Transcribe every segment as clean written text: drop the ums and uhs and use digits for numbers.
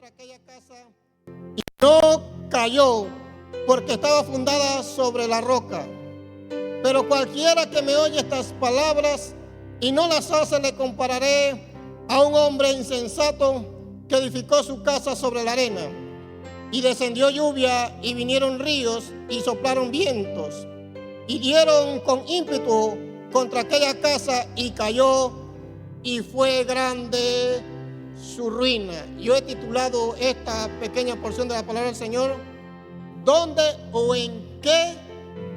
aquella casa y no cayó, porque estaba fundada sobre la roca. Pero cualquiera que me oye estas palabras y no las hace, le compararé a un hombre insensato que edificó su casa sobre la arena. Y descendió lluvia y vinieron ríos y soplaron vientos y dieron con ímpetu contra aquella casa y cayó, y fue grande su ruina. Yo he titulado esta pequeña porción de la palabra del Señor: ¿dónde o en qué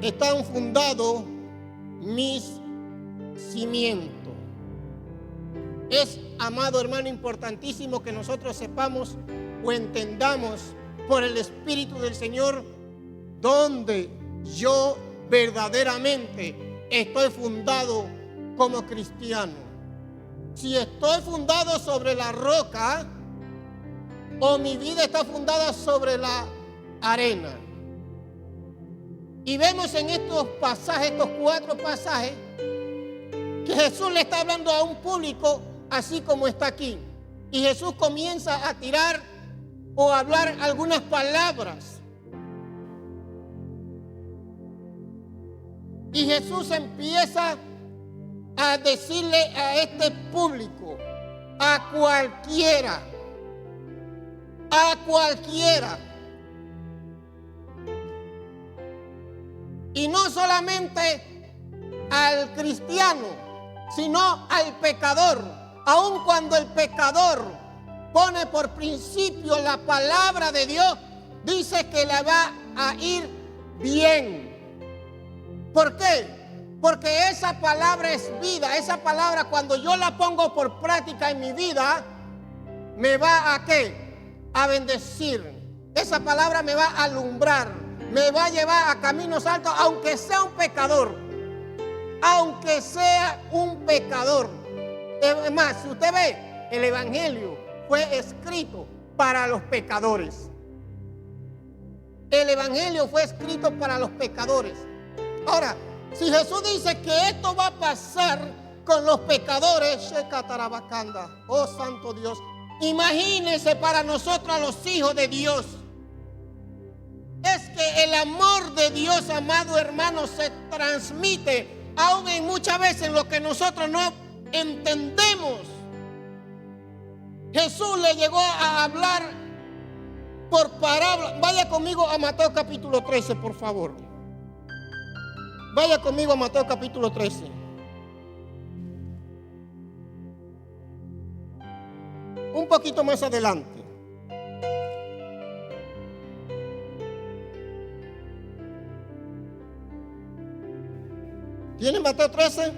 están fundados mis cimientos? Es, amado hermano, importantísimo que nosotros sepamos o entendamos por el Espíritu del Señor dónde yo verdaderamente estoy fundado como cristiano. Si estoy fundado sobre la roca o mi vida está fundada sobre la arena. Y vemos en estos pasajes, estos 4 pasajes, que Jesús le está hablando a un público así como está aquí. Y Jesús comienza a tirar o a hablar algunas palabras. Y Jesús empieza a decirle a este público, a cualquiera, y no solamente al cristiano, sino al pecador, aun cuando el pecador pone por principio la palabra de Dios, dice que le va a ir bien. ¿Por qué? Porque esa palabra es vida. Esa palabra, cuando yo la pongo por práctica en mi vida, me va a ¿qué? A bendecir. Esa palabra me va a alumbrar, me va a llevar a caminos altos, aunque sea un pecador. Aunque sea un pecador. Es más, si usted ve, el Evangelio fue escrito para los pecadores. El Evangelio fue escrito para los pecadores. Ahora, si Jesús dice que esto va a pasar con los pecadores, oh santo Dios, imagínense para nosotros, los hijos de Dios. Es que el amor de Dios, amado hermano, se transmite aún en muchas veces en lo que nosotros no entendemos. Jesús le llegó a hablar por parábola. Vaya conmigo a Mateo capítulo 13, por favor. Vaya conmigo a Mateo capítulo 13. Un poquito más adelante. ¿Tiene Mateo 13?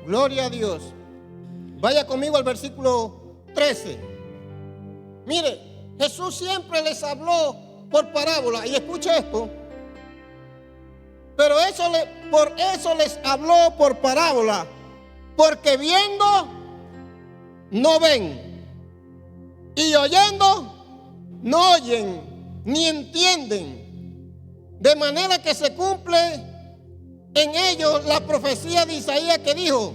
Gloria a Dios. Vaya conmigo al versículo 13. Mire, Jesús siempre les habló por parábola. Y escuche esto. Pero por eso les habló por parábola, porque viendo no ven, y oyendo no oyen, ni entienden, de manera que se cumple en ellos la profecía de Isaías que dijo: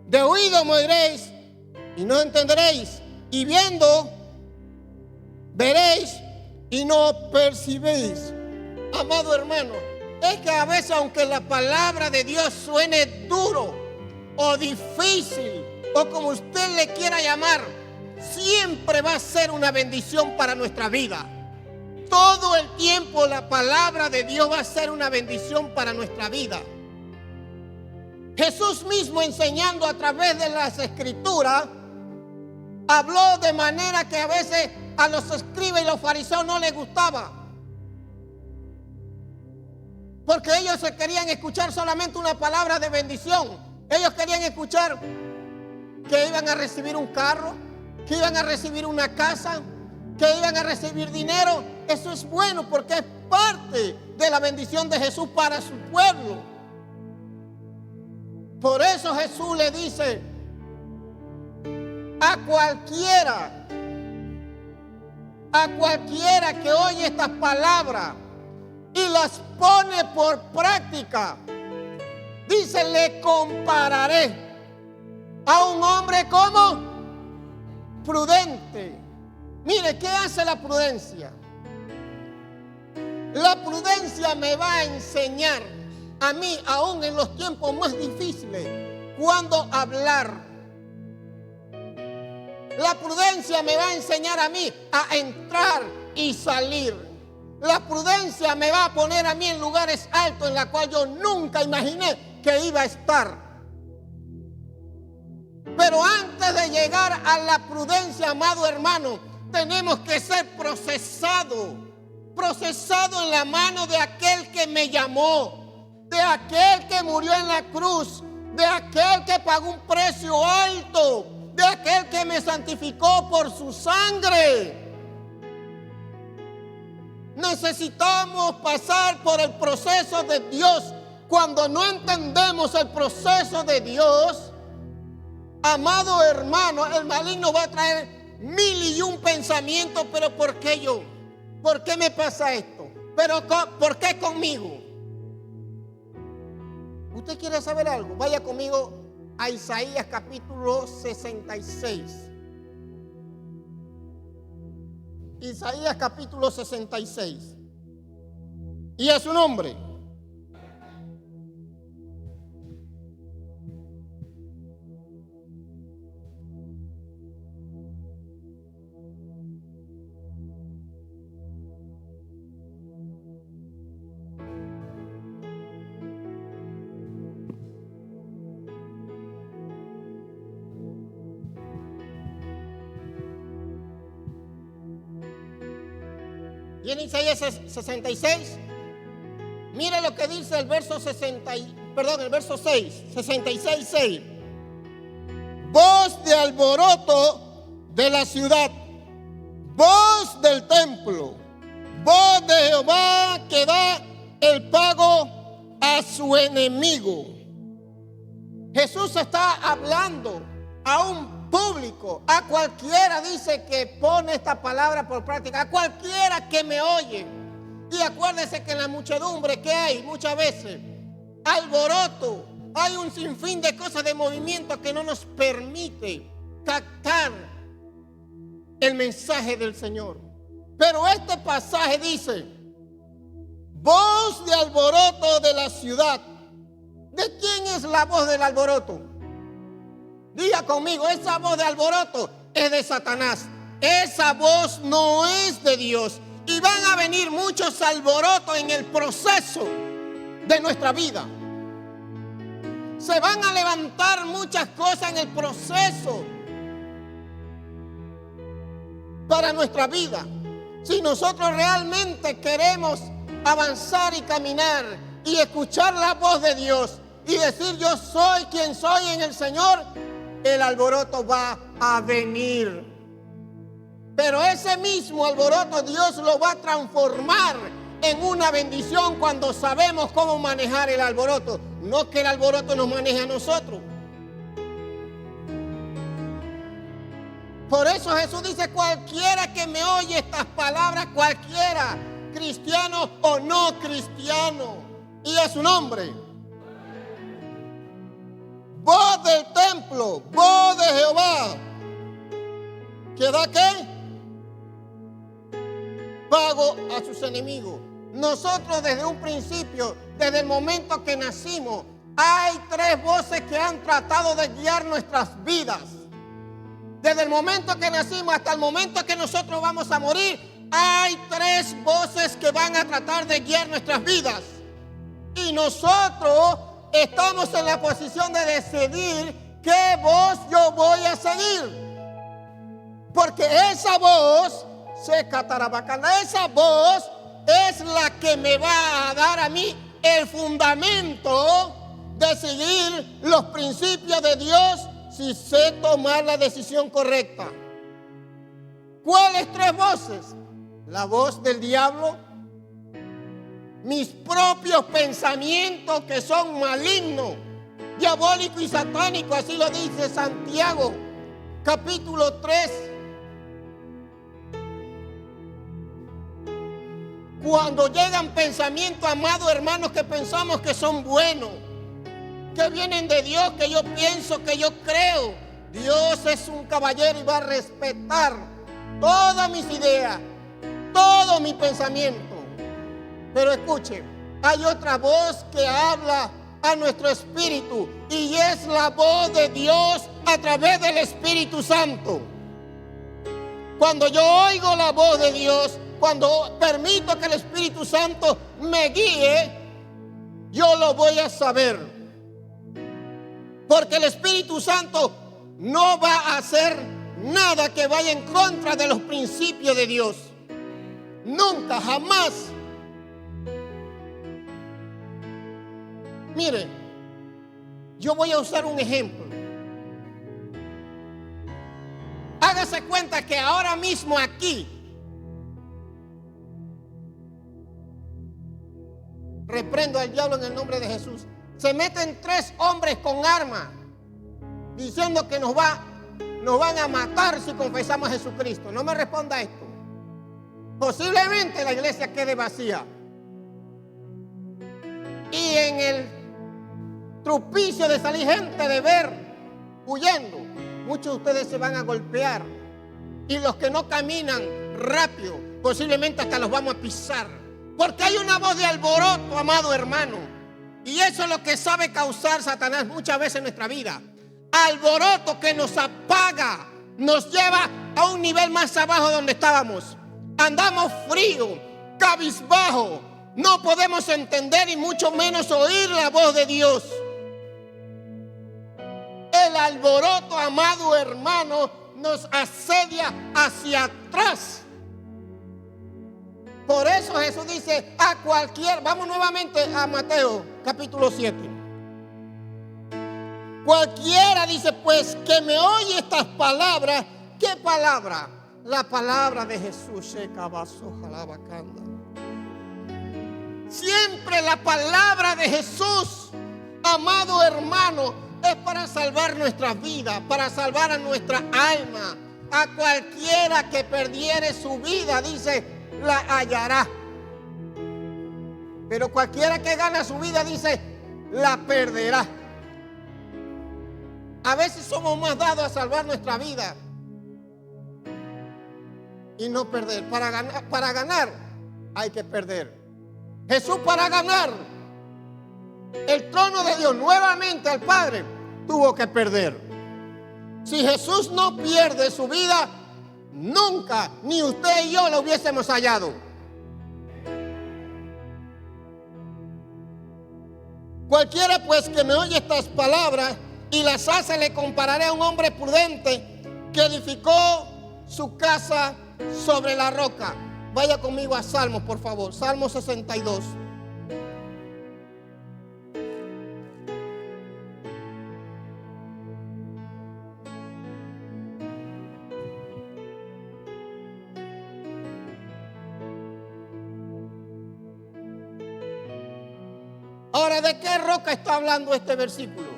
de oído me oiréis y no entenderéis, y viendo veréis y no percibéis. Amado hermano, es que a veces, aunque la palabra de Dios suene duro o difícil, o como usted le quiera llamar, siempre va a ser una bendición para nuestra vida. Todo el tiempo la palabra de Dios va a ser una bendición para nuestra vida. Jesús mismo, enseñando a través de las Escrituras, habló de manera que a veces a los escribas y los fariseos no les gustaba. Porque ellos se querían escuchar solamente una palabra de bendición. Ellos querían escuchar que iban a recibir un carro, que iban a recibir una casa, que iban a recibir dinero. Eso es bueno porque es parte de la bendición de Jesús para su pueblo. Por eso Jesús le dice a cualquiera que oye estas palabras y las pone por práctica, dice: le compararé a un hombre como prudente Mire, ¿qué hace la prudencia? La prudencia me va a enseñar a mí, aún en los tiempos más difíciles, cuándo hablar. La prudencia me va a enseñar a mí a entrar y salir. La prudencia me va a poner a mí en lugares altos en los cuales yo nunca imaginé que iba a estar. Pero antes de llegar a la prudencia, amado hermano, tenemos que ser procesados en la mano de aquel que me llamó, de aquel que murió en la cruz, de aquel que pagó un precio alto, de aquel que me santificó por su sangre. Necesitamos pasar por el proceso de Dios. Cuando no entendemos el proceso de Dios, amado hermano, el maligno va a traer 1001 pensamientos. Pero ¿por qué yo? ¿Por qué me pasa esto? ¿Pero por qué conmigo? ¿Usted quiere saber algo? Vaya conmigo a Isaías capítulo 66. Isaías capítulo 66. Y a su nombre. Y en Isaías 66, mire lo que dice el verso 6, 66, 6. Voz de alboroto de la ciudad, voz del templo, voz de Jehová que da el pago a su enemigo. Jesús está hablando a un público, a cualquiera, dice, que pone esta palabra por práctica, a cualquiera que me oye. Y acuérdese que en la muchedumbre que hay muchas veces alboroto, hay un sinfín de cosas, de movimiento que no nos permite captar el mensaje del Señor. Pero este pasaje dice: voz de alboroto de la ciudad. ¿De quién es la voz del alboroto? Diga conmigo, esa voz de alboroto es de Satanás. Esa voz no es de Dios. Y van a venir muchos alborotos en el proceso de nuestra vida. Se van a levantar muchas cosas en el proceso para nuestra vida. Si nosotros realmente queremos avanzar y caminar y escuchar la voz de Dios y decir: yo soy quien soy en el Señor, el alboroto va a venir. Pero ese mismo alboroto Dios lo va a transformar en una bendición cuando sabemos cómo manejar el alboroto. No que el alboroto nos maneje a nosotros. Por eso Jesús dice: cualquiera que me oye estas palabras, cualquiera, cristiano o no cristiano, y a su nombre. Voz del templo, voz de Jehová, ¿que da qué? Pago a sus enemigos. Nosotros desde un principio, desde el momento que nacimos, hay 3 voces que han tratado de guiar nuestras vidas. Desde el momento que nacimos hasta el momento que nosotros vamos a morir, hay 3 voces que van a tratar de guiar nuestras vidas. Y nosotros estamos en la posición de decidir qué voz yo voy a seguir. Porque esa voz, esa voz es la que me va a dar a mí el fundamento de seguir los principios de Dios si sé tomar la decisión correcta. ¿Cuáles 3 voces? La voz del diablo, mis propios pensamientos que son malignos, diabólicos y satánicos, así lo dice Santiago, capítulo 3. Cuando llegan pensamientos, amados hermanos, que pensamos que son buenos, que vienen de Dios, que yo pienso, que yo creo, Dios es un caballero y va a respetar todas mis ideas, todo mi pensamiento. Pero escuche, hay otra voz que habla a nuestro espíritu y es la voz de Dios a través del Espíritu Santo. Cuando yo oigo la voz de Dios, cuando permito que el Espíritu Santo me guíe, yo lo voy a saber. Porque el Espíritu Santo no va a hacer nada que vaya en contra de los principios de Dios. Nunca, jamás. Mire, yo voy a usar un ejemplo. Hágase cuenta que ahora mismo aquí, reprendo al diablo en el nombre de Jesús, se meten 3 hombres con armas diciendo que nos van a matar si confesamos a Jesucristo. No me responda esto. Posiblemente la iglesia quede vacía. Y en el trupicio de salir gente de ver huyendo, muchos de ustedes se van a golpear. Y los que no caminan rápido, posiblemente hasta los vamos a pisar. Porque hay una voz de alboroto, amado hermano. Y eso es lo que sabe causar Satanás muchas veces en nuestra vida. Alboroto que nos apaga, nos lleva a un nivel más abajo donde estábamos. Andamos frío, cabizbajo, no podemos entender y mucho menos oír la voz de Dios. El alboroto, amado hermano, nos asedia hacia atrás. Por eso Jesús dice a cualquier, vamos nuevamente a Mateo capítulo 7. Cualquiera dice pues que me oye estas palabras. ¿Qué palabra? La palabra de Jesús. Siempre la palabra de Jesús, amado hermano, es para salvar nuestras vidas, para salvar a nuestra alma. A cualquiera que perdiere su vida, dice, la hallará. Pero cualquiera que gana su vida, dice, la perderá. A veces somos más dados a salvar nuestra vida y no perder. Para ganar hay que perder. Jesús, para ganar el trono de Dios nuevamente al Padre, tuvo que perder. Si Jesús no pierde su vida, nunca ni usted y yo lo hubiésemos hallado. Cualquiera pues que me oye estas palabras y las hace, le compararé a un hombre prudente que edificó su casa sobre la roca. Vaya conmigo a Salmos, por favor. Salmo 62. Ahora, ¿de qué roca está hablando este versículo?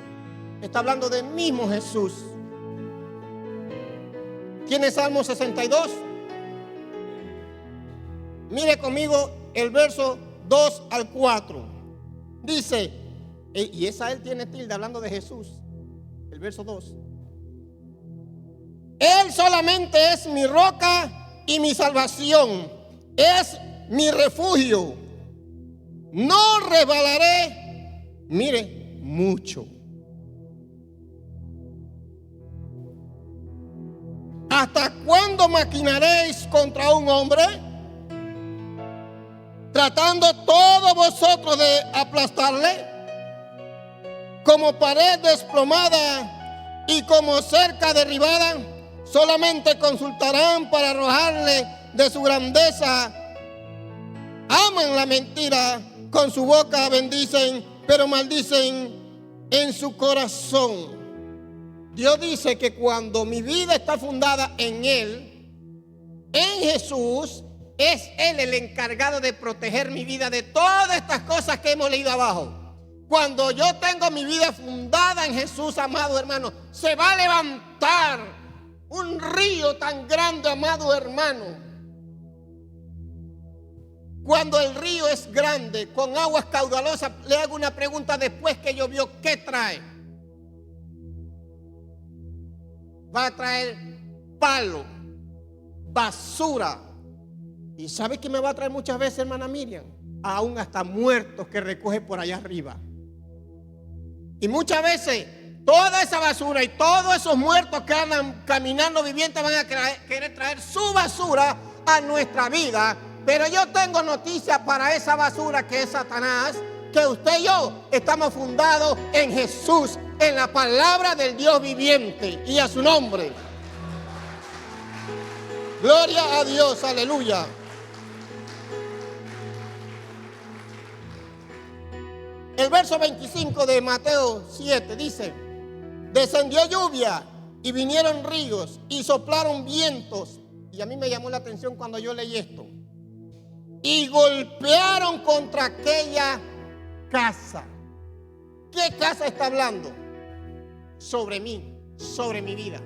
Está hablando del mismo Jesús. ¿Tiene Salmo 62? Mire conmigo el verso 2 al 4. Dice, y esa él tiene tilde hablando de Jesús. El verso 2. Él solamente es mi roca y mi salvación. Es mi refugio. No resbalaré, mire, mucho. ¿Hasta cuándo maquinaréis contra un hombre? Tratando todos vosotros de aplastarle, como pared desplomada y como cerca derribada, solamente consultarán para arrojarle de su grandeza. Aman la mentira, con su boca bendicen, pero maldicen en su corazón. Dios dice que cuando mi vida está fundada en Él, en Jesús, es Él el encargado de proteger mi vida de todas estas cosas que hemos leído abajo. Cuando yo tengo mi vida fundada en Jesús, amado hermano, se va a levantar un río tan grande, amado hermano. Cuando el río es grande, con aguas caudalosas, le hago una pregunta: después que llovió, ¿qué trae? Va a traer palo, basura. ¿Y sabe qué me va a traer muchas veces, hermana Miriam? Aún hasta muertos que recoge por allá arriba. Y muchas veces toda esa basura y todos esos muertos que andan caminando vivientes van a querer traer su basura a nuestra vida. Pero yo tengo noticias para esa basura que es Satanás, que usted y yo estamos fundados en Jesús, en la palabra del Dios viviente y a su nombre. Gloria a Dios, aleluya. El verso 25 de Mateo 7 dice: descendió lluvia y vinieron ríos y soplaron vientos. Y a mí me llamó la atención cuando yo leí esto. Y golpearon contra aquella casa. ¿Qué casa está hablando? Sobre mí, sobre mi vida.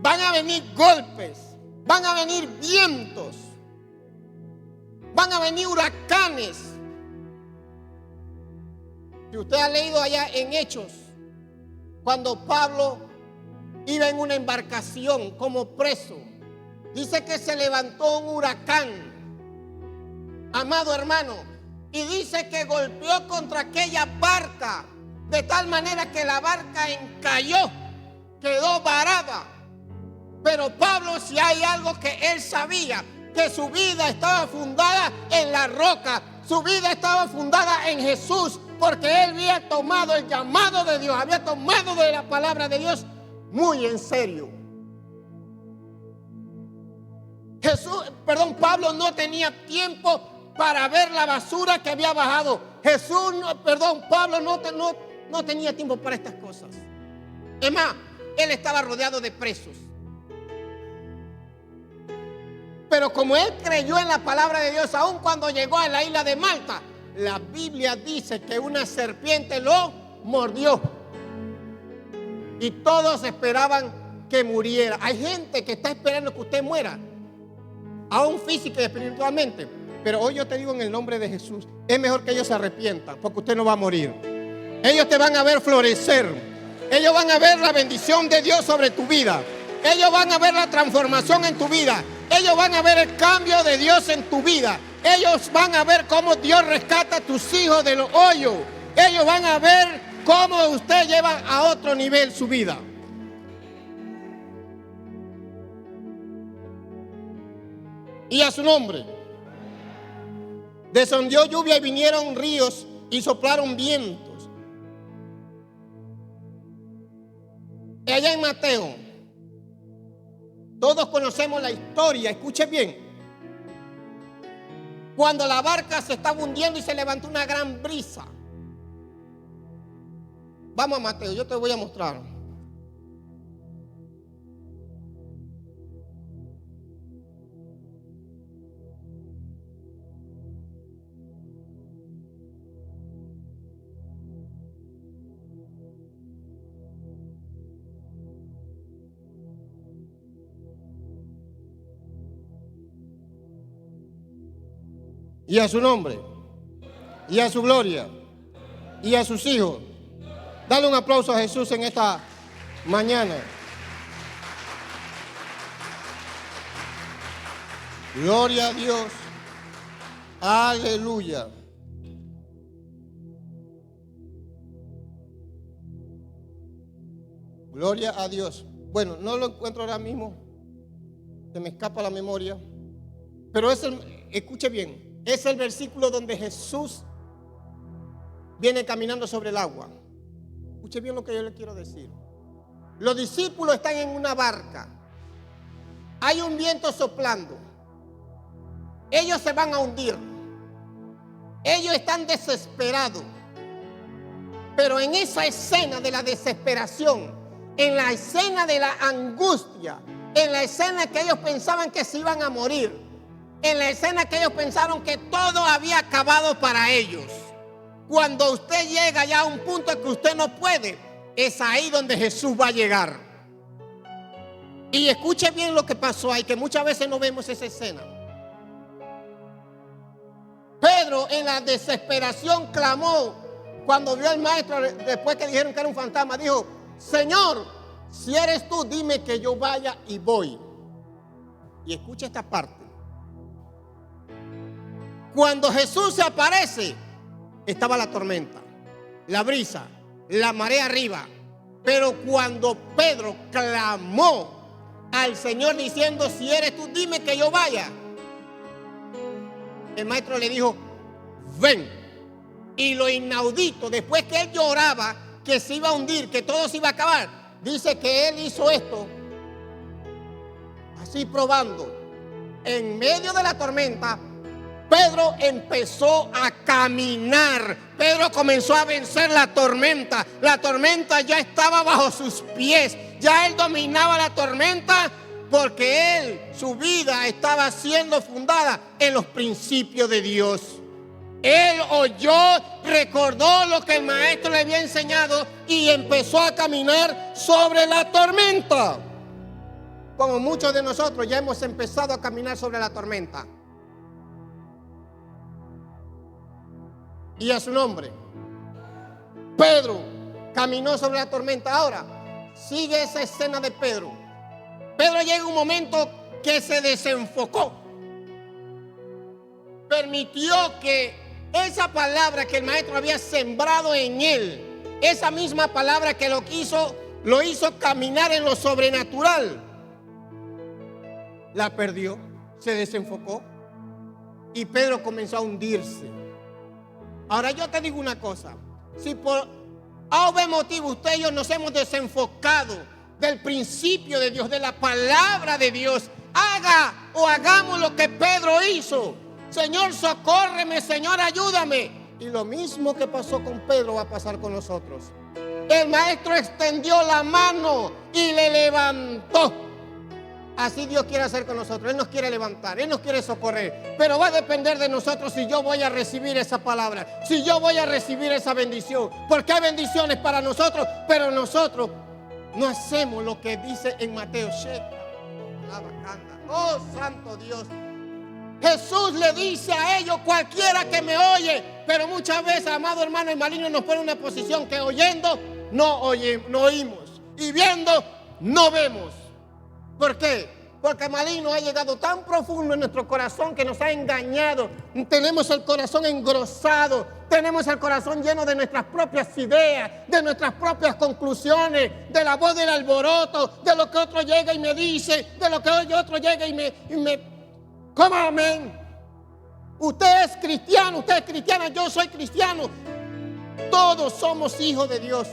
Van a venir golpes, van a venir vientos, van a venir huracanes. Si usted ha leído allá en Hechos, cuando Pablo iba en una embarcación como preso, dice que se levantó un huracán, amado hermano, y dice que golpeó contra aquella barca, de tal manera que la barca encalló, quedó varada. Pero Pablo, si hay algo que él sabía, que su vida estaba fundada en la roca, su vida estaba fundada en Jesús, porque él había tomado el llamado de Dios, había tomado de la palabra de Dios muy en serio. Pablo no tenía tiempo para ver la basura que había bajado. Pablo no tenía tiempo para estas cosas. Es más, él estaba rodeado de presos. Pero como él creyó en la palabra de Dios, aun cuando llegó a la isla de Malta, la Biblia dice que una serpiente lo mordió. Y todos esperaban que muriera. Hay gente que está esperando que usted muera, aún física y espiritualmente. Pero hoy yo te digo en el nombre de Jesús, es mejor que ellos se arrepientan, porque usted no va a morir. Ellos te van a ver florecer. Ellos van a ver la bendición de Dios sobre tu vida. Ellos van a ver la transformación en tu vida. Ellos van a ver el cambio de Dios en tu vida. Ellos van a ver cómo Dios rescata a tus hijos de los hoyos. Ellos van a ver cómo usted lleva a otro nivel su vida. Y a su nombre. Descendió lluvia y vinieron ríos y soplaron vientos. Y allá en Mateo, todos conocemos la historia, escuche bien. Cuando la barca se estaba hundiendo y se levantó una gran brisa. Vamos a Mateo, yo te voy a mostrar. Y a su nombre, y a su gloria, y a sus hijos. Dale un aplauso a Jesús en esta mañana. Gloria a Dios. Aleluya. Gloria a Dios. Bueno, no lo encuentro ahora mismo. Se me escapa la memoria. Pero escuche bien. Es el versículo donde Jesús viene caminando sobre el agua. Escuche bien lo que yo le quiero decir. Los discípulos están en una barca. Hay un viento soplando. Ellos se van a hundir. Ellos están desesperados. Pero en esa escena de la desesperación, en la escena de la angustia, en la escena que ellos pensaban que se iban a morir, en la escena que ellos pensaron que todo había acabado para ellos, cuando usted llega ya a un punto en que usted no puede, es ahí donde Jesús va a llegar. Y escuche bien lo que pasó ahí, que muchas veces no vemos esa escena. Pedro en la desesperación clamó cuando vio al maestro, después que dijeron que era un fantasma, dijo: Señor, si eres tú, dime que yo vaya y voy. Y escucha esta parte. Cuando Jesús se aparece, estaba la tormenta, la brisa, la marea arriba. Pero cuando Pedro clamó al Señor diciendo: si eres tú, dime que yo vaya, el maestro le dijo: ven. Y lo inaudito, después que él lloraba que se iba a hundir, que todo se iba a acabar, dice que él hizo esto, así probando. En medio de la tormenta, Pedro empezó a caminar. Pedro comenzó a vencer la tormenta. La tormenta ya estaba bajo sus pies. Ya él dominaba la tormenta porque él, su vida estaba siendo fundada en los principios de Dios. Él oyó, recordó lo que el maestro le había enseñado y empezó a caminar sobre la tormenta. Como muchos de nosotros ya hemos empezado a caminar sobre la tormenta. Y a su nombre, Pedro caminó sobre la tormenta. Ahora, sigue esa escena de Pedro. Pedro llega un momento que se desenfocó. Permitió que esa palabra que el maestro había sembrado en él, esa misma palabra que lo hizo caminar en lo sobrenatural, la perdió, se desenfocó y Pedro comenzó a hundirse. Ahora yo te digo una cosa: si por A o B motivo usted y yo nos hemos desenfocado del principio de Dios, de la palabra de Dios, hagamos lo que Pedro hizo. Señor, socórreme, Señor, ayúdame. Y lo mismo que pasó con Pedro va a pasar con nosotros. El maestro extendió la mano y le levantó. Así Dios quiere hacer con nosotros. Él nos quiere levantar, Él nos quiere socorrer. Pero va a depender de nosotros si yo voy a recibir esa palabra, si yo voy a recibir esa bendición. Porque hay bendiciones para nosotros, pero nosotros no hacemos lo que dice en Mateo. Oh, santo Dios. Jesús le dice a ellos: cualquiera que me oye. Pero muchas veces, amado hermano, el maligno nos pone en una posición que oyendo no oímos y viendo no vemos. ¿Por qué? Porque el maligno ha llegado tan profundo en nuestro corazón que nos ha engañado. Tenemos el corazón engrosado, tenemos el corazón lleno de nuestras propias ideas, de nuestras propias conclusiones, de la voz del alboroto, de lo que otro llega y me dice, de lo que otro llega y me ¿cómo amén? Usted es cristiano, usted es cristiana, yo soy cristiano. Todos somos hijos de Dios.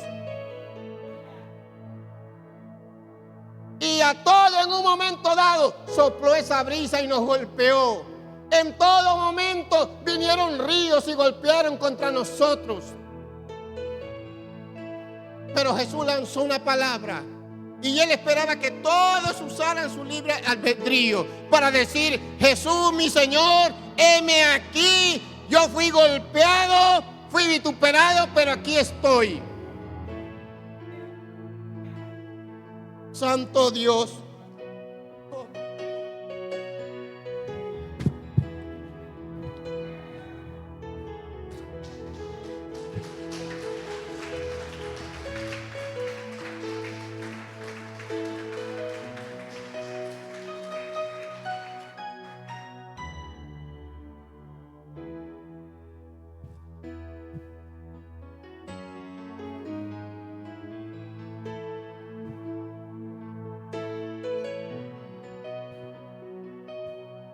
Y a todos en un momento dado sopló esa brisa y nos golpeó. En todo momento vinieron ríos y golpearon contra nosotros. Pero Jesús lanzó una palabra. Y él esperaba que todos usaran su libre albedrío para decir: Jesús, mi Señor, heme aquí. Yo fui golpeado, fui vituperado, pero aquí estoy. Santo Dios.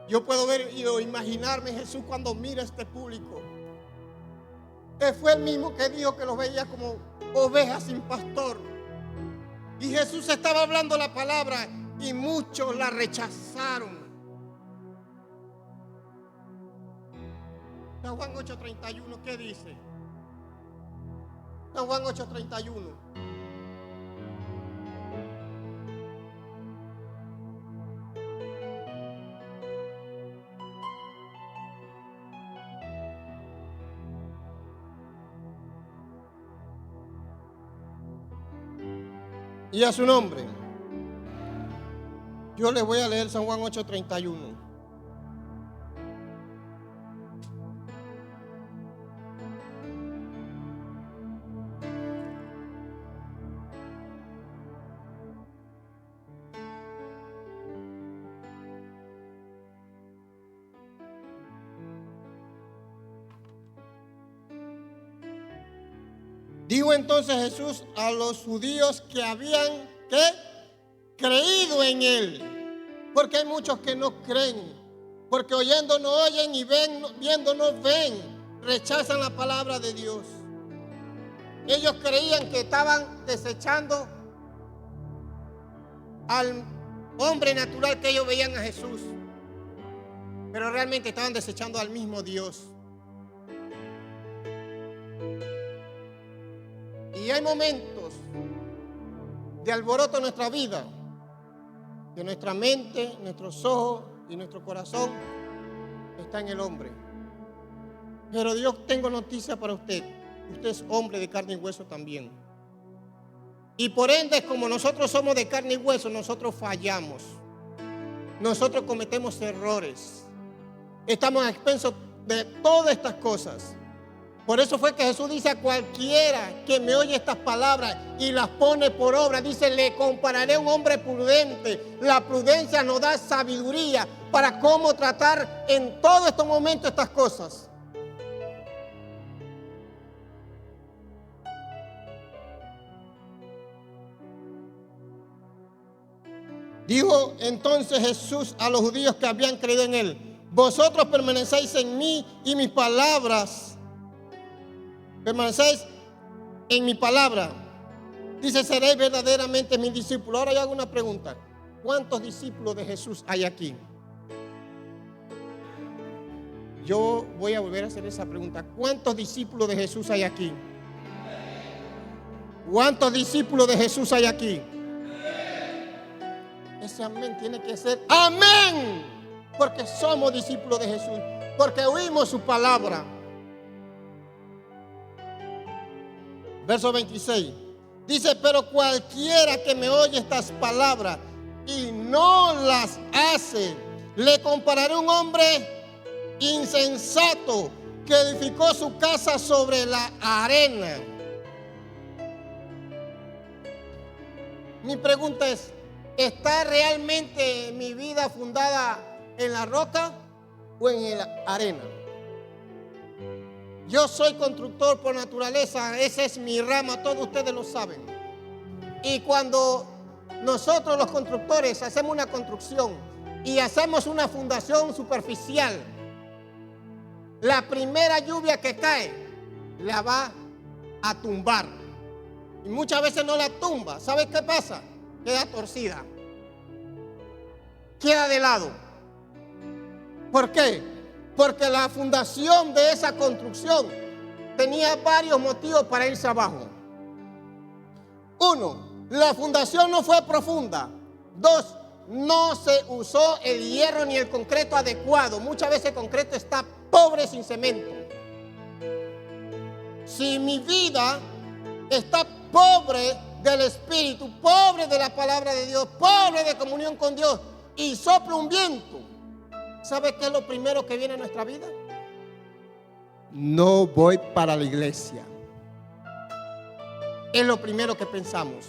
Yo puedo ver y imaginarme Jesús cuando mira a este público. Él fue el mismo que dijo que los veía como ovejas sin pastor. Y Jesús estaba hablando la palabra y muchos la rechazaron. San Juan 8:31, ¿qué dice? San Juan 8:31. Y a su nombre. Yo les voy a leer San Juan 8:31. Dijo entonces Jesús a los judíos que habían creído en él, porque hay muchos que no creen, porque oyendo no oyen y viendo no ven, rechazan la palabra de Dios. Ellos creían que estaban desechando al hombre natural que ellos veían a Jesús, pero realmente estaban desechando al mismo Dios. Y hay momentos de alboroto en nuestra vida, que nuestra mente, nuestros ojos y nuestro corazón está en el hombre. Pero Dios, tengo noticia para usted. Usted es hombre de carne y hueso también. Y por ende, como nosotros somos de carne y hueso, nosotros fallamos. Nosotros cometemos errores. Estamos a expensas de todas estas cosas. Por eso fue que Jesús dice a cualquiera que me oye estas palabras y las pone por obra, dice, le compararé a un hombre prudente. La prudencia nos da sabiduría para cómo tratar en todos estos momentos estas cosas. Dijo entonces Jesús a los judíos que habían creído en él: vosotros permanecéis en mí y mis palabras. Permanecéis en mi palabra. Dice, seréis verdaderamente mis discípulos. Ahora yo hago una pregunta. ¿Cuántos discípulos de Jesús hay aquí? Yo voy a volver a hacer esa pregunta. ¿Cuántos discípulos de Jesús hay aquí? ¿Cuántos discípulos de Jesús hay aquí? Ese amén tiene que ser amén. Porque somos discípulos de Jesús. Porque oímos su palabra. Verso 26. Dice, pero cualquiera que me oye estas palabras y no las hace, le compararé a un hombre insensato que edificó su casa sobre la arena. Mi pregunta es, ¿está realmente mi vida fundada en la roca o en la arena? Yo soy constructor por naturaleza, esa es mi rama, todos ustedes lo saben. Y cuando nosotros los constructores hacemos una construcción y hacemos una fundación superficial, la primera lluvia que cae la va a tumbar. Y muchas veces no la tumba. ¿Sabes qué pasa? Queda torcida. Queda de lado. ¿Por qué? Porque la fundación de esa construcción tenía varios motivos para irse abajo. 1, la fundación no fue profunda. 2, no se usó el hierro ni el concreto adecuado. Muchas veces el concreto está pobre sin cemento. Si mi vida está pobre del Espíritu, pobre de la palabra de Dios, pobre de comunión con Dios, y sopla un viento, ¿sabe qué es lo primero que viene a nuestra vida? No voy para la iglesia. Es lo primero que pensamos.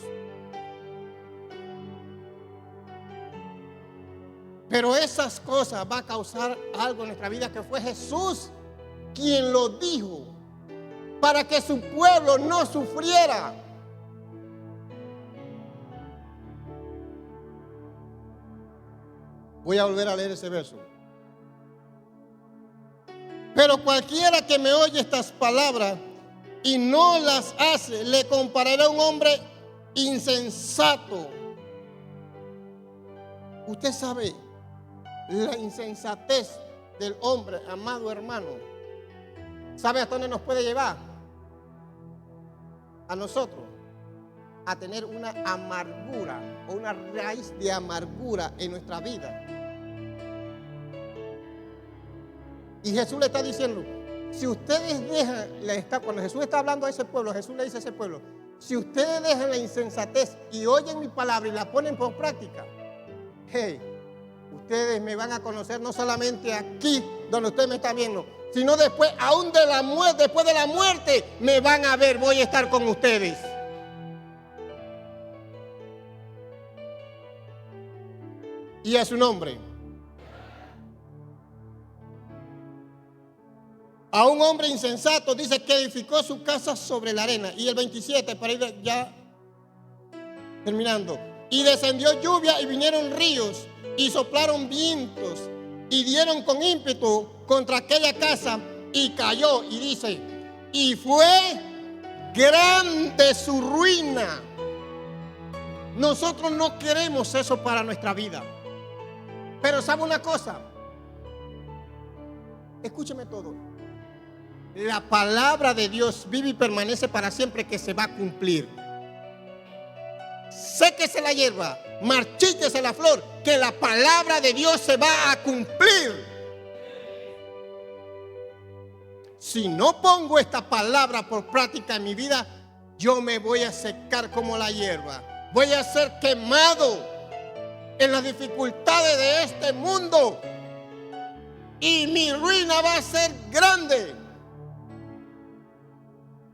Pero esas cosas van a causar algo en nuestra vida, que fue Jesús quien lo dijo, para que su pueblo no sufriera. Voy a volver a leer ese verso. Pero cualquiera que me oye estas palabras y no las hace, le compararé a un hombre insensato. Usted sabe la insensatez del hombre, amado hermano. ¿Sabe hasta dónde nos puede llevar? A nosotros. A tener una amargura o una raíz de amargura en nuestra vida. Y Jesús le está diciendo, si ustedes dejan, cuando Jesús está hablando a ese pueblo, Jesús le dice a ese pueblo, si ustedes dejan la insensatez y oyen mi palabra y la ponen por práctica, hey, ustedes me van a conocer no solamente aquí donde ustedes me están viendo, sino después, aún de la muerte, después de la muerte, me van a ver, voy a estar con ustedes. Y a su nombre. a un hombre insensato, dice que edificó su casa sobre la arena. Y el 27, para ir ya terminando. Y descendió lluvia y vinieron ríos y soplaron vientos y dieron con ímpetu contra aquella casa y cayó. Y dice, y fue grande su ruina. Nosotros no queremos eso para nuestra vida. Pero ¿sabe una cosa? Escúcheme todo. La palabra de Dios vive y permanece para siempre, que se va a cumplir. Séquese la hierba, marchítese la flor, que la palabra de Dios se va a cumplir. Si no pongo esta palabra por práctica en mi vida, yo me voy a secar como la hierba. Voy a ser quemado en las dificultades de este mundo. Y mi ruina va a ser grande.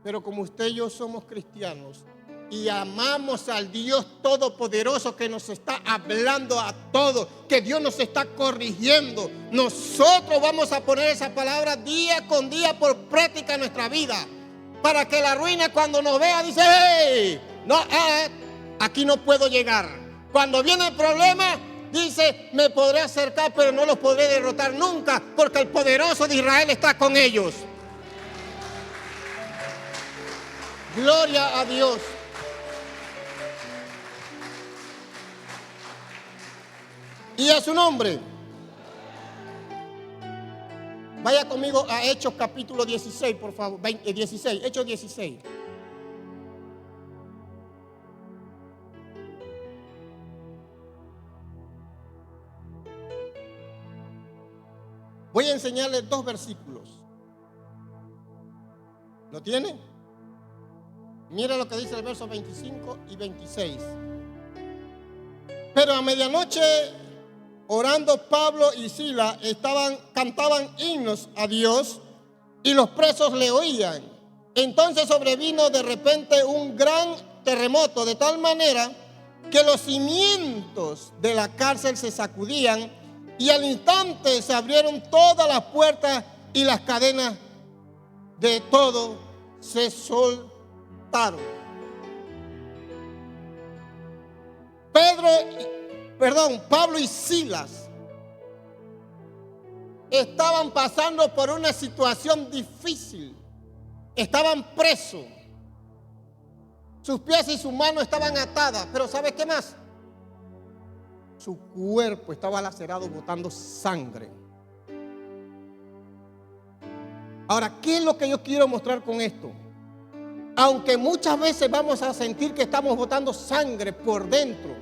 Pero como usted y yo somos cristianos y amamos al Dios Todopoderoso que nos está hablando a todos, que Dios nos está corrigiendo, nosotros vamos a poner esa palabra día con día por práctica en nuestra vida, para que la ruina cuando nos vea dice, hey, no, aquí no puedo llegar. Cuando viene el problema dice, me podré acercar pero no los podré derrotar nunca, porque el poderoso de Israel está con ellos. Gloria a Dios. Y a su nombre. Vaya conmigo a Hechos capítulo 16, por favor. 16, Hechos 16. Voy a enseñarles 2 versículos. ¿Lo tiene? Mira lo que dice el verso 25 y 26. Pero a medianoche, orando Pablo y Silas, cantaban himnos a Dios y los presos le oían. Entonces sobrevino de repente un gran terremoto, de tal manera que los cimientos de la cárcel se sacudían y al instante se abrieron todas las puertas y las cadenas de todo se soltaron. Pablo y Silas estaban pasando por una situación difícil. Estaban presos. Sus pies y sus manos estaban atadas. Pero ¿sabe qué más? Su cuerpo estaba lacerado, botando sangre. Ahora, ¿qué es lo que yo quiero mostrar con esto? Aunque muchas veces vamos a sentir que estamos botando sangre por dentro,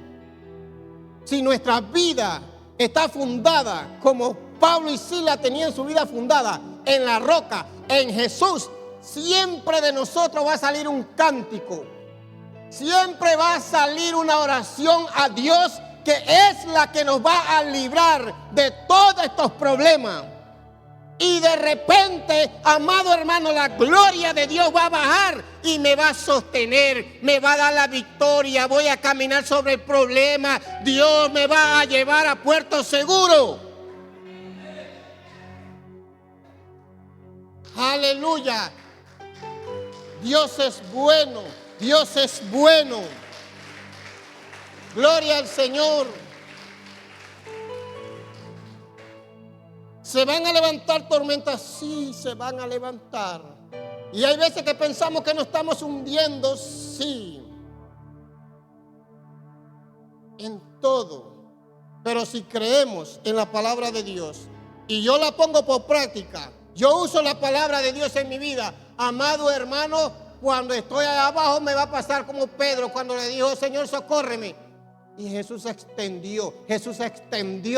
si nuestra vida está fundada como Pablo y Silas tenían su vida fundada en la roca, en Jesús, siempre de nosotros va a salir un cántico. Siempre va a salir una oración a Dios que es la que nos va a librar de todos estos problemas. Y de repente, amado hermano, la gloria de Dios va a bajar y me va a sostener, me va a dar la victoria, voy a caminar sobre el problema, Dios me va a llevar a puerto seguro. Aleluya. Dios es bueno, Dios es bueno. Gloria al Señor. ¿Se van a levantar tormentas? Sí, se van a levantar. Y hay veces que pensamos que nos estamos hundiendo. Sí. En todo. Pero si creemos en la palabra de Dios y yo la pongo por práctica, yo uso la palabra de Dios en mi vida, amado hermano, cuando estoy allá abajo me va a pasar como Pedro cuando le dijo, Señor, socórreme. Y Jesús extendió,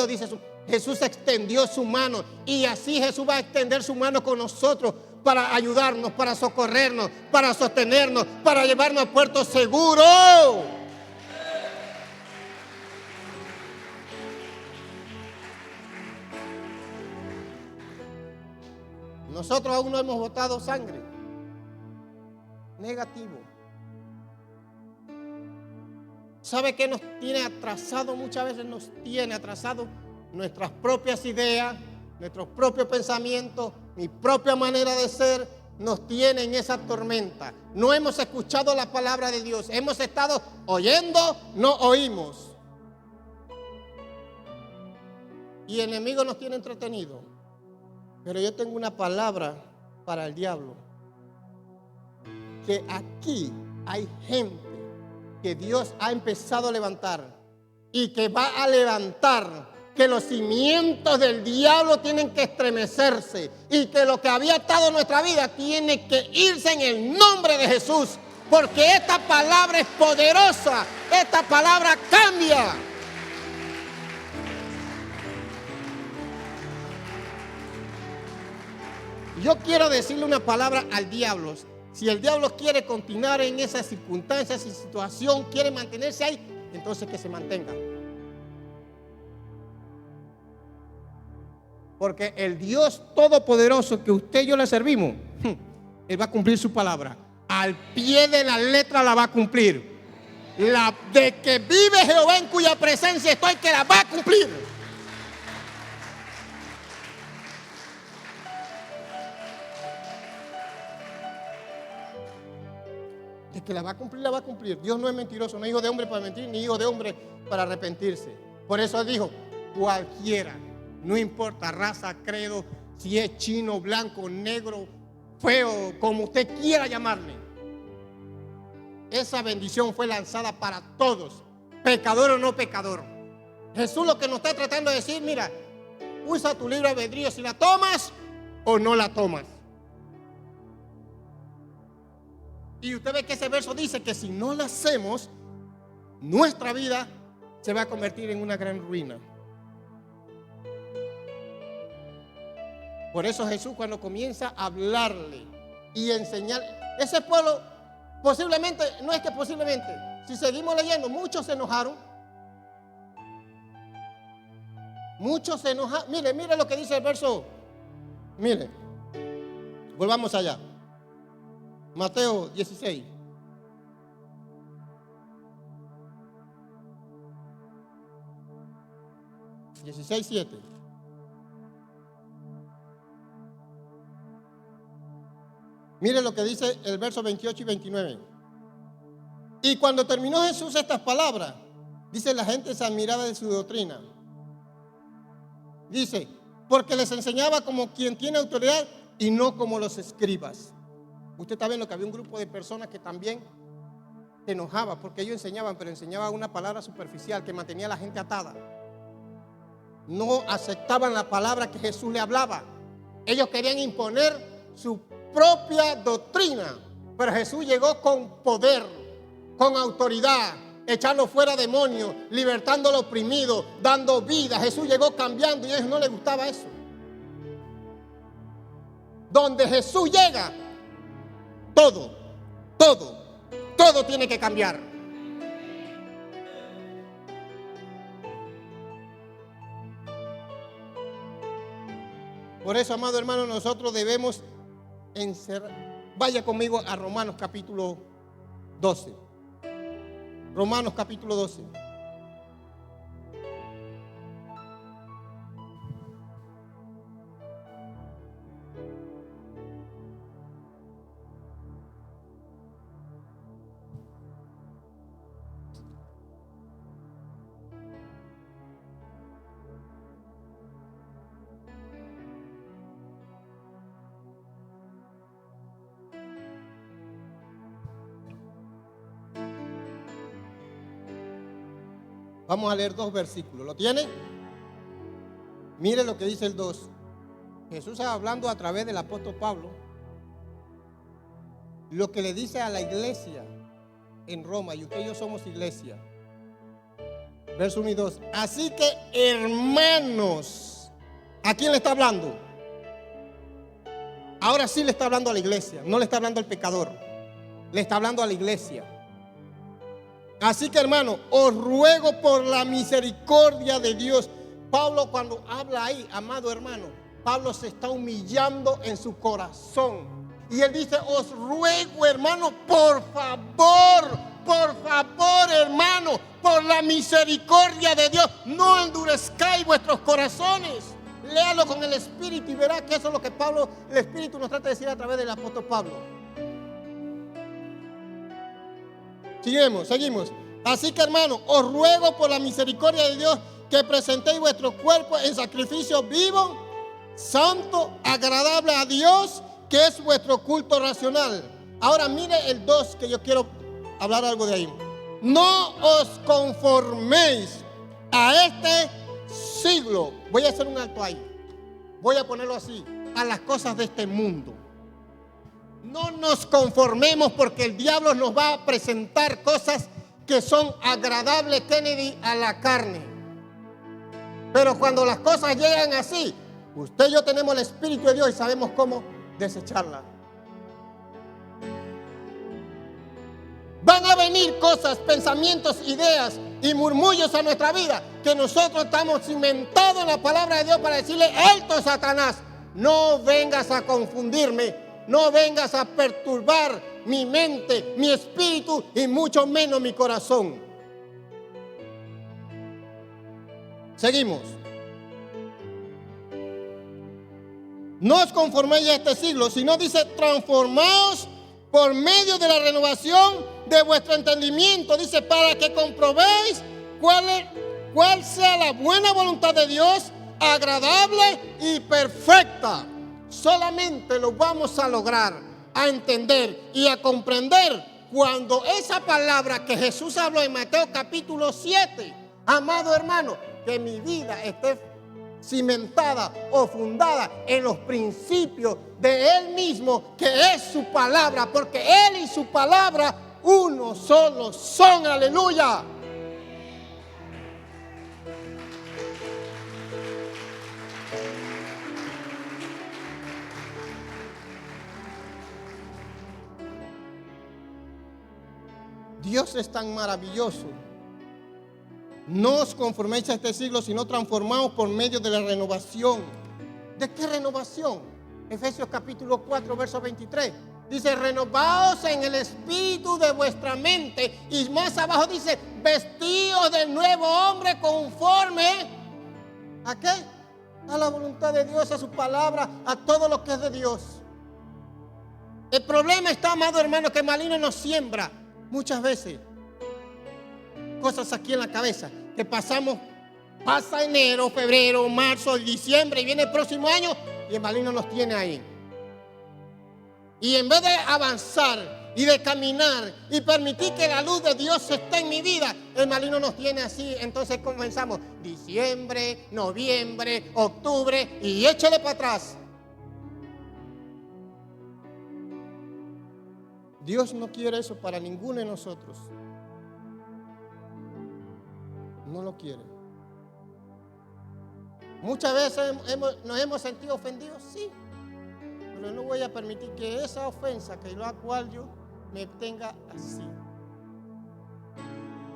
dice Jesús extendió su mano y así Jesús va a extender su mano con nosotros para ayudarnos, para socorrernos, para sostenernos, para llevarnos a puerto seguro. Nosotros aún no hemos botado sangre. Negativo. ¿Sabe qué nos tiene atrasado? Muchas veces nos tiene atrasado nuestras propias ideas, nuestros propios pensamientos, mi propia manera de ser nos tiene en esa tormenta. No hemos escuchado la palabra de Dios. Hemos estado oyendo, no oímos. Y el enemigo nos tiene entretenido. Pero yo tengo una palabra para el diablo. Que aquí hay gente que Dios ha empezado a levantar y que va a levantar, que los cimientos del diablo tienen que estremecerse y que lo que había atado en nuestra vida tiene que irse en el nombre de Jesús, porque esta palabra es poderosa, esta palabra cambia. Yo quiero decirle una palabra al diablo. Si el diablo quiere continuar en esas circunstancias y situación, quiere mantenerse ahí, entonces que se mantenga. Porque el Dios todopoderoso que usted y yo le servimos, Él va a cumplir su palabra. Al pie de la letra la va a cumplir. La de que vive Jehová en cuya presencia estoy, que la va a cumplir. De que la va a cumplir, la va a cumplir. Dios no es mentiroso, no es hijo de hombre para mentir, ni hijo de hombre para arrepentirse. Por eso dijo, cualquiera, no importa raza, credo, si es chino, blanco, negro, feo, como usted quiera llamarle. Esa bendición fue lanzada para todos, pecador o no pecador. Jesús lo que nos está tratando de decir, mira, usa tu libre albedrío si la tomas o no la tomas. Y usted ve que ese verso dice que si no la hacemos, nuestra vida se va a convertir en una gran ruina. Por eso Jesús, cuando comienza a hablarle y enseñar, ese pueblo posiblemente, no es que posiblemente, si seguimos leyendo, muchos se enojaron. Muchos se enojaron. Mire lo que dice el verso. Mire, volvamos allá. Mateo 16. Dieciséis, 7. Mire lo que dice el verso 28 y 29. Y cuando terminó Jesús estas palabras, dice, la gente se admiraba de su doctrina. Dice, porque les enseñaba como quien tiene autoridad y no como los escribas. Usted está viendo que había un grupo de personas que también se enojaba porque ellos enseñaban, pero enseñaban una palabra superficial que mantenía a la gente atada. No aceptaban la palabra que Jesús le hablaba. Ellos querían imponer su propia doctrina, pero Jesús llegó con poder, con autoridad, echando fuera demonios, libertando al oprimido, dando vida. Jesús llegó cambiando y a ellos no les gustaba eso. Donde Jesús llega, todo tiene que cambiar. Por eso, amado hermano, nosotros debemos vaya conmigo a Romanos capítulo 12. Romanos capítulo 12. Vamos a leer 2 versículos. ¿Lo tiene? Mire lo que dice el 2. Jesús está hablando a través del apóstol Pablo. Lo que le dice a la iglesia en Roma. Y usted y yo somos iglesia. Verso 1 y 2. Así que, hermanos, ¿a quién le está hablando? Ahora sí le está hablando a la iglesia. No le está hablando al pecador. Le está hablando a la iglesia. Así que, hermano, os ruego por la misericordia de Dios. Pablo, cuando habla ahí, amado hermano, Pablo se está humillando en su corazón. Y él dice, os ruego, hermano, por favor, hermano, por la misericordia de Dios, no endurezcáis vuestros corazones. Léalo con el Espíritu y verá que eso es lo que el Espíritu nos trata de decir a través del apóstol Pablo. Seguimos. Así que, hermanos, os ruego por la misericordia de Dios que presentéis vuestro cuerpo en sacrificio vivo, santo, agradable a Dios, que es vuestro culto racional. Ahora mire el 2, que yo quiero hablar algo de ahí. No os conforméis a este siglo. Voy a hacer un alto ahí. Voy a ponerlo así, a las cosas de este mundo. No nos conformemos, porque el diablo nos va a presentar cosas que son agradables, Kennedy, a la carne. Pero cuando las cosas llegan así, usted y yo tenemos el Espíritu de Dios y sabemos cómo desecharla. Van a venir cosas, pensamientos, ideas y murmullos a nuestra vida, que nosotros estamos cimentados en la palabra de Dios para decirle: alto, Satanás, no vengas a confundirme, no vengas a perturbar mi mente, mi espíritu y mucho menos mi corazón. Seguimos. No os conforméis a este siglo, sino dice: transformaos por medio de la renovación de vuestro entendimiento. Dice: para que comprobéis cuál sea la buena voluntad de Dios, agradable y perfecta. Solamente lo vamos a lograr, a entender y a comprender cuando esa palabra que Jesús habló en Mateo capítulo 7, amado hermano, que mi vida esté cimentada o fundada en los principios de Él mismo, que es su palabra, porque Él y su palabra uno solo son. Aleluya. Dios es tan maravilloso. No os conforméis a este siglo, sino transformaos por medio de la renovación. ¿De qué renovación? Efesios capítulo 4, verso 23. Dice: renovaos en el espíritu de vuestra mente. Y más abajo dice: vestíos del nuevo hombre conforme ¿a qué? A la voluntad de Dios, a su palabra, a todo lo que es de Dios. El problema está, amado hermano, que el maligno nos siembra muchas veces cosas aquí en la cabeza, que pasa enero, febrero, marzo, diciembre, y viene el próximo año y el maligno nos tiene ahí. Y en vez de avanzar y de caminar y permitir que la luz de Dios esté en mi vida, el maligno nos tiene así. Entonces comenzamos diciembre, noviembre, octubre y échale para atrás. Dios no quiere eso para ninguno de nosotros. No lo quiere. Muchas veces nos hemos sentido ofendidos, sí. Pero no voy a permitir que esa ofensa, que la cual yo me tenga así.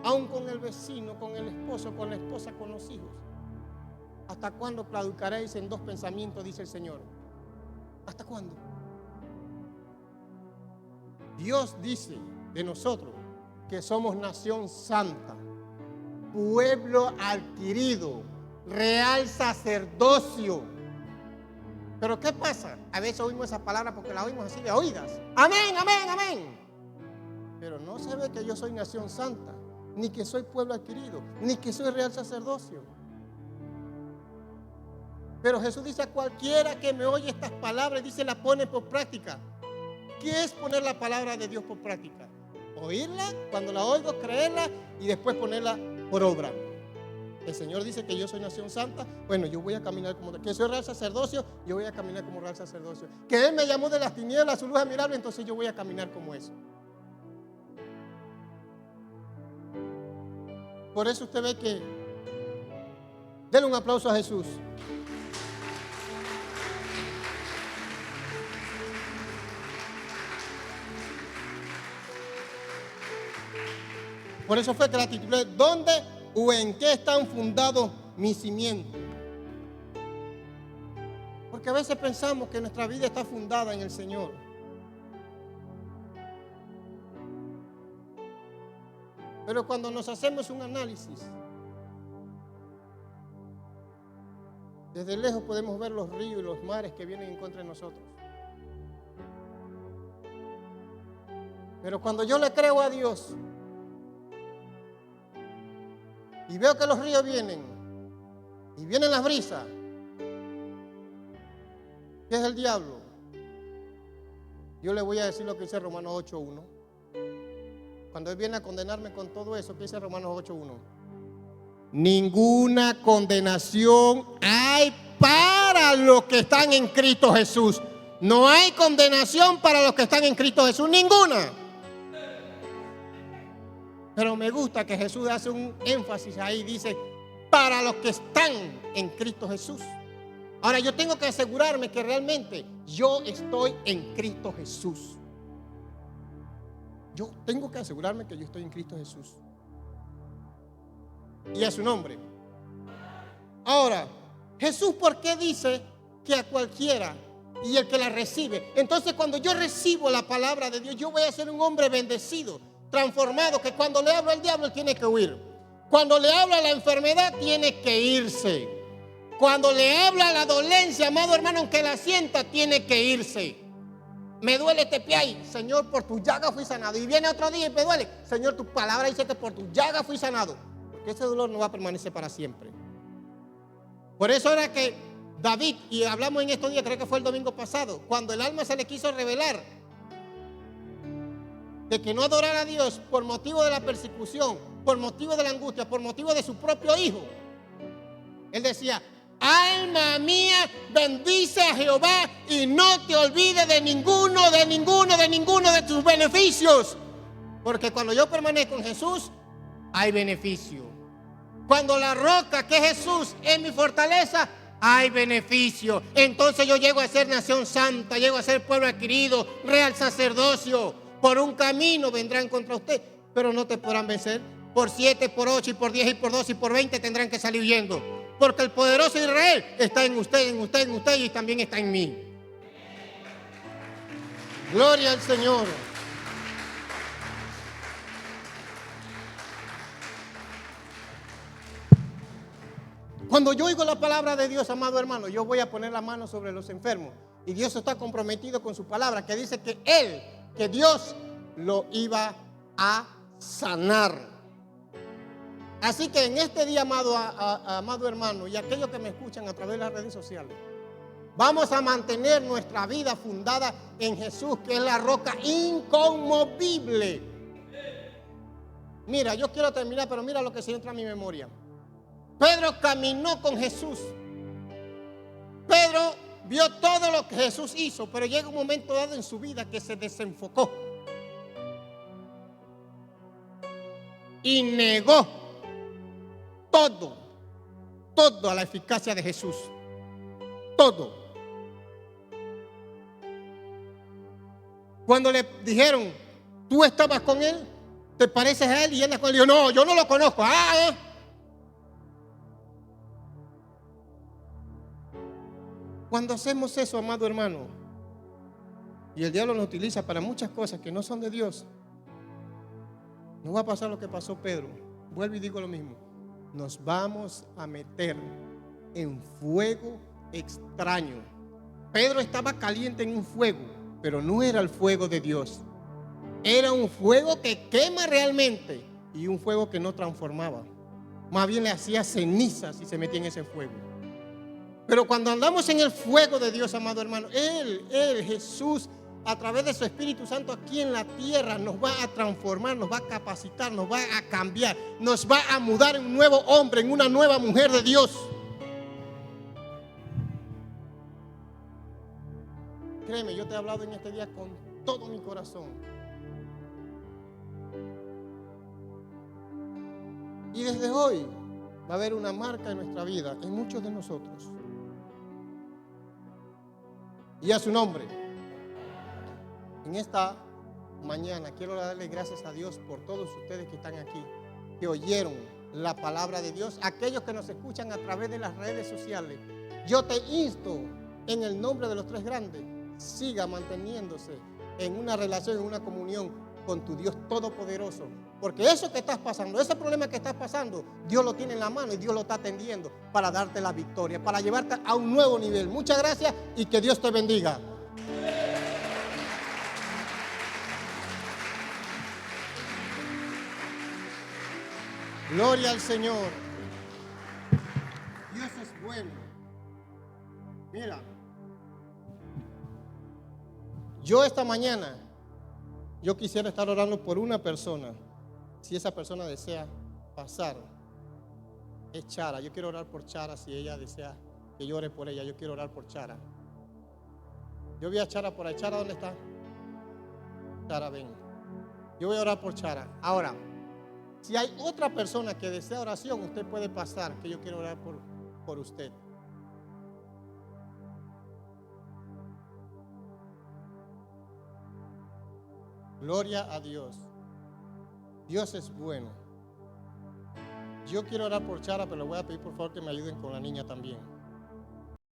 Aún con el vecino, con el esposo, con la esposa, con los hijos. ¿Hasta cuándo claudicaréis en dos pensamientos? Dice el Señor. ¿Hasta cuándo? Dios dice de nosotros que somos nación santa, pueblo adquirido, real sacerdocio. Pero ¿qué pasa? A veces oímos esa palabra porque la oímos así de oídas. Amén, amén, amén. Pero no se ve que yo soy nación santa, ni que soy pueblo adquirido, ni que soy real sacerdocio. Pero Jesús dice: a cualquiera que me oye estas palabras, dice, la pone por práctica. ¿Qué es poner la palabra de Dios por práctica? Oírla, cuando la oigo, creerla y después ponerla por obra. El Señor dice que yo soy nación santa. Bueno, yo voy a caminar como que soy real sacerdocio. Yo voy a caminar como real sacerdocio. Que Él me llamó de las tinieblas a su luz admirable. Entonces yo voy a caminar como eso. Por eso usted ve que denle un aplauso a Jesús. Por eso fue que la titulé: ¿dónde o en qué están fundados mis cimientos? Porque a veces pensamos que nuestra vida está fundada en el Señor. Pero cuando nos hacemos un análisis, Desde lejos podemos ver los ríos y los mares que vienen en contra de nosotros. Pero cuando yo le creo a Dios y veo que los ríos vienen y vienen las brisas, ¿qué es el diablo? Yo le voy a decir lo que dice Romanos 8:1. Cuando Él viene a condenarme con todo eso, ¿qué dice Romanos 8:1? Ninguna condenación hay para los que están en Cristo Jesús. No hay condenación para los que están en Cristo Jesús, ninguna. Pero me gusta que Jesús hace un énfasis ahí, dice, para los que están en Cristo Jesús. Ahora yo tengo que asegurarme que realmente yo estoy en Cristo Jesús. Yo tengo que asegurarme que yo estoy en Cristo Jesús. Y a su nombre. Ahora, Jesús, ¿por qué dice que a cualquiera y el que la recibe? Entonces, cuando yo recibo la palabra de Dios, yo voy a ser un hombre bendecido, transformado, que cuando le hablo al diablo, él tiene que huir. Cuando le hablo a la enfermedad, tiene que irse. Cuando le habla a la dolencia, amado hermano, aunque la sienta, tiene que irse. Me duele este pie ahí, Señor, por tu llaga fui sanado. Y viene otro día y me duele, Señor, tu palabra dice que por tu llaga fui sanado. Porque ese dolor no va a permanecer para siempre. Por eso era que David, y hablamos en estos días, creo que fue el domingo pasado, cuando el alma se le quiso revelar de que no adorara a Dios por motivo de la persecución, por motivo de la angustia, por motivo de su propio hijo, él decía: alma mía, bendice a Jehová y no te olvides de ninguno de tus beneficios. Porque cuando yo permanezco en Jesús, hay beneficio. Cuando la roca que es Jesús es mi fortaleza, hay beneficio. Entonces yo llego a ser nación santa, llego a ser pueblo adquirido, real sacerdocio. Por un camino vendrán contra usted, pero no te podrán vencer. Por 7, por 8, y por 10, y por 12, y por 20 tendrán que salir huyendo. Porque el poderoso Israel está en usted y también está en mí. Gloria al Señor. Cuando yo oigo la palabra de Dios, amado hermano, yo voy a poner la mano sobre los enfermos. Y Dios está comprometido con su palabra, que dice que Dios lo iba a sanar. Así que en este día, amado hermano, y aquellos que me escuchan a través de las redes sociales, vamos a mantener nuestra vida fundada en Jesús, que es la roca inconmovible. Mira, yo quiero terminar, pero mira lo que se entra a mi memoria. Pedro caminó con Jesús. Pedro vio todo lo que Jesús hizo, pero llega un momento dado en su vida que se desenfocó y negó todo a la eficacia de Jesús. Todo. Cuando le dijeron, ¿tú estabas con él? ¿Te pareces a él? Y él dijo, no, yo no lo conozco. Cuando hacemos eso, amado hermano, y el diablo nos utiliza para muchas cosas que no son de Dios, nos va a pasar lo que pasó Pedro. Vuelvo y digo lo mismo. Nos vamos a meter en fuego extraño. Pedro estaba caliente en un fuego, pero no era el fuego de Dios. Era un fuego que quema realmente y un fuego que no transformaba. Más bien le hacía cenizas y se metía en ese fuego. Pero cuando andamos en el fuego de Dios, amado hermano, Él, Jesús, a través de su Espíritu Santo aquí en la tierra, nos va a transformar, nos va a capacitar, nos va a cambiar, nos va a mudar en un nuevo hombre, en una nueva mujer de Dios. Créeme, yo te he hablado en este día con todo mi corazón. Y desde hoy va a haber una marca en nuestra vida, en muchos de nosotros. Y a su nombre. En esta mañana quiero darle gracias a Dios por todos ustedes que están aquí, que oyeron la palabra de Dios. Aquellos que nos escuchan a través de las redes sociales, yo te insto en el nombre de los tres grandes, siga manteniéndose en una relación, en una comunión con tu Dios Todopoderoso. Porque eso que estás pasando, ese problema que estás pasando, Dios lo tiene en la mano y Dios lo está atendiendo para darte la victoria, para llevarte a un nuevo nivel. Muchas gracias y que Dios te bendiga. Gloria al Señor. Dios es bueno. Mira, yo esta mañana, yo quisiera estar orando por una persona. Si esa persona desea pasar, es Chara. Yo quiero orar por Chara. Si ella desea que yo ore por ella, yo quiero orar por Chara. Yo vi a Chara por ahí. Chara, ¿dónde está? Chara, ven. Yo voy a orar por Chara. Ahora, si hay otra persona que desea oración, usted puede pasar, que yo quiero orar por usted. Gloria a Dios. Dios es bueno. Yo quiero orar por Chara, pero le voy a pedir por favor que me ayuden con la niña también.